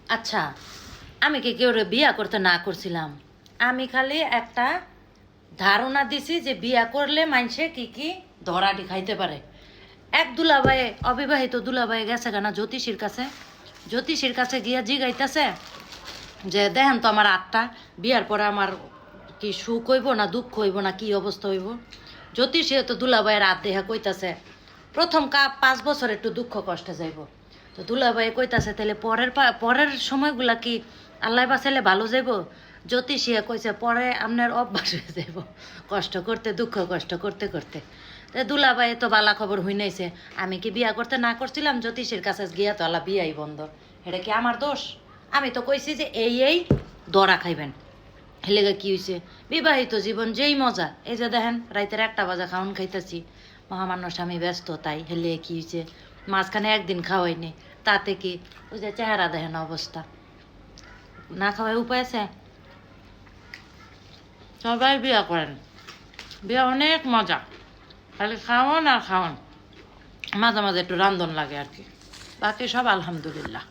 আচ্ছা, আমি কি কেউ বিয়া করতে না করছিলাম? আমি খালি একটা ধারণা দিছি যে বিয়া করলে মানুষে কি কি ধরাটি খাইতে পারে। এক দুলাভাই, অবিবাহিত দুলাভাই গেছে কেনা জ্যোতিষীর কাছে। জ্যোতিষীর কাছে গিয়া জিগাইতেছে যে দেখেন তো আমার আটটা বিয়ার পরে আমার কি সুখ হইব না দুঃখ হইব না কি অবস্থা হইব। জ্যোতিষী তো দুলাভাইয়ের রাত দেহা কইতাছে প্রথম 5 বছর একটু দুঃখ কষ্টে যাইব। তো দুলাভাই কইতাছে তাহলে পরের সময়গুলা কি আল্লাহ বাঁচাইলে ভালো যাইব। জ্যোতিষিয়া কইছে পরে আপনার অভ্যাস হয়ে যাইব কষ্ট করতে, দুঃখ কষ্ট করতে করতে। তো দুলাভাই তো বালা খবর হই নাইছে। আমি কি বিয়া করতে না করছিলাম? জ্যোতিষীর কাছে গিয়া তো আল্লাহ বিয়াই বন্ধ। এটা কি আমার দোষ? আমি তো কইছি যে এই দরা খাইবেন। হেলেগা কি হয়েছে? বিবাহিত জীবন যেই মজা। এই যে দেখেন রাইতের 1টা বাজে খাওয়ান খাইতেছি, মহামান্য স্বামী ব্যস্ত তাই। হেলে কি হয়েছে? মাঝখানে একদিন খাওয়াইনি, তাতে কি ওই যে চেহারা দেখেন অবস্থা। না খাওয়াই উপায় আছে? সবাই বিয়া করেন, বিয়া অনেক মজা, খালি খাওয়ান আর খাওয়ান, মাঝে মাঝে একটু রান্ধন লাগে আর কি, বাকি সব আলহামদুলিল্লাহ।